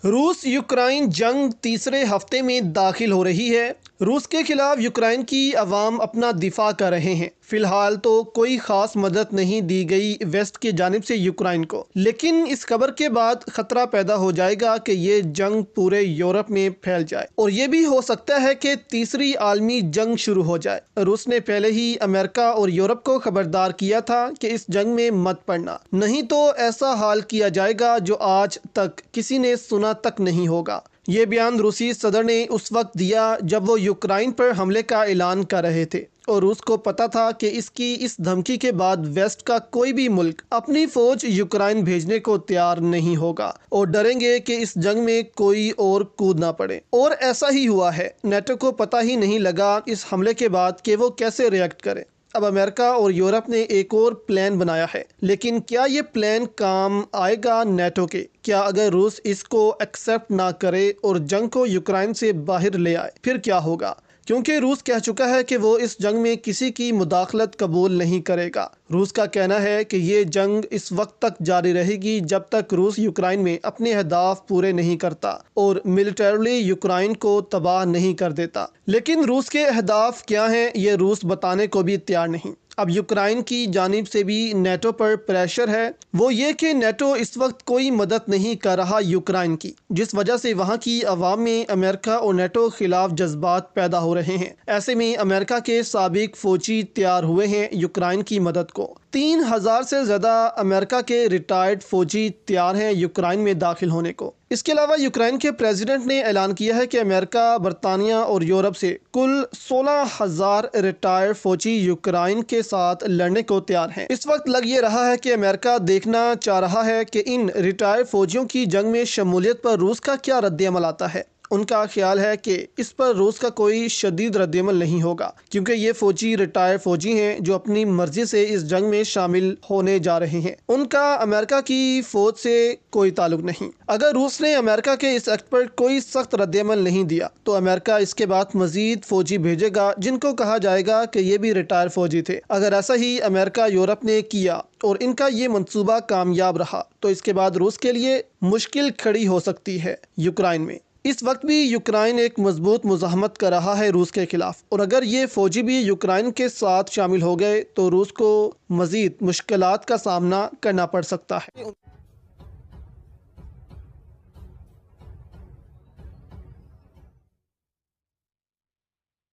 روس یوکرائن جنگ تیسرے ہفتے میں داخل ہو رہی ہے۔ روس کے خلاف یوکرائن کی عوام اپنا دفاع کر رہے ہیں۔ فی الحال تو کوئی خاص مدد نہیں دی گئی ویسٹ کی جانب سے یوکرائن کو، لیکن اس خبر کے بعد خطرہ پیدا ہو جائے گا کہ یہ جنگ پورے یورپ میں پھیل جائے اور یہ بھی ہو سکتا ہے کہ تیسری عالمی جنگ شروع ہو جائے۔ روس نے پہلے ہی امریکہ اور یورپ کو خبردار کیا تھا کہ اس جنگ میں مت پڑنا، نہیں تو ایسا حال کیا جائے گا جو آج تک کسی نے سنا تک نہیں ہوگا۔ یہ بیان روسی صدر نے اس وقت دیا جب وہ یوکرائن پر حملے کا اعلان کر رہے تھے، اور روس کو پتا تھا کہ اس کی اس دھمکی کے بعد ویسٹ کا کوئی بھی ملک اپنی فوج یوکرائن بھیجنے کو تیار نہیں ہوگا اور ڈریں گے کہ اس جنگ میں کوئی اور کود نہ پڑے۔ اور ایسا ہی ہوا ہے۔ نیٹو کو پتہ ہی نہیں لگا اس حملے کے بعد کہ وہ کیسے ریئیکٹ کرے۔ اب امریکہ اور یورپ نے ایک اور پلان بنایا ہے، لیکن کیا یہ پلان کام آئے گا نیٹو کے؟ کیا اگر روس اس کو ایکسیپٹ نہ کرے اور جنگ کو یوکرائن سے باہر لے آئے پھر کیا ہوگا؟ کیونکہ روس کہہ چکا ہے کہ وہ اس جنگ میں کسی کی مداخلت قبول نہیں کرے گا۔ روس کا کہنا ہے کہ یہ جنگ اس وقت تک جاری رہے گی جب تک روس یوکرائن میں اپنے اہداف پورے نہیں کرتا اور ملیٹریلی یوکرائن کو تباہ نہیں کر دیتا۔ لیکن روس کے اہداف کیا ہیں یہ روس بتانے کو بھی تیار نہیں۔ اب یوکرائن کی جانب سے بھی نیٹو پر پریشر ہے، وہ یہ کہ نیٹو اس وقت کوئی مدد نہیں کر رہا یوکرائن کی، جس وجہ سے وہاں کی عوام میں امریکہ اور نیٹو خلاف جذبات پیدا ہو رہے ہیں۔ ایسے میں امریکہ کے سابق فوجی تیار ہوئے ہیں یوکرائن کی مدد کو۔ 3000 سے زیادہ امریکہ کے ریٹائرڈ فوجی تیار ہیں یوکرائن میں داخل ہونے کو۔ اس کے علاوہ یوکرائن کے پریزیڈنٹ نے اعلان کیا ہے کہ امریکہ، برطانیہ اور یورپ سے کل 16,000 ریٹائرڈ فوجی یوکرائن کے ساتھ لڑنے کو تیار ہیں۔ اس وقت لگ یہ رہا ہے کہ امریکہ دیکھنا چاہ رہا ہے کہ ان ریٹائرڈ فوجیوں کی جنگ میں شمولیت پر روس کا کیا رد عمل آتا ہے۔ ان کا خیال ہے کہ اس پر روس کا کوئی شدید رد عمل نہیں ہوگا، کیونکہ یہ فوجی ریٹائرڈ فوجی ہیں جو اپنی مرضی سے اس جنگ میں شامل ہونے جا رہے ہیں۔ ان کا امریکہ کی فوج سے کوئی تعلق نہیں۔ اگر روس نے امریکہ کے اس ایکٹ پر کوئی سخت رد عمل نہیں دیا تو امریکہ اس کے بعد مزید فوجی بھیجے گا جن کو کہا جائے گا کہ یہ بھی ریٹائرڈ فوجی تھے۔ اگر ایسا ہی امریکہ یورپ نے کیا اور ان کا یہ منصوبہ کامیاب رہا تو اس کے بعد روس کے لیے مشکل کھڑی ہو سکتی ہے یوکرائن میں۔ اس وقت بھی یوکرائن ایک مضبوط مزاحمت کر رہا ہے روس کے خلاف، اور اگر یہ فوجی بھی یوکرائن کے ساتھ شامل ہو گئے تو روس کو مزید مشکلات کا سامنا کرنا پڑ سکتا ہے۔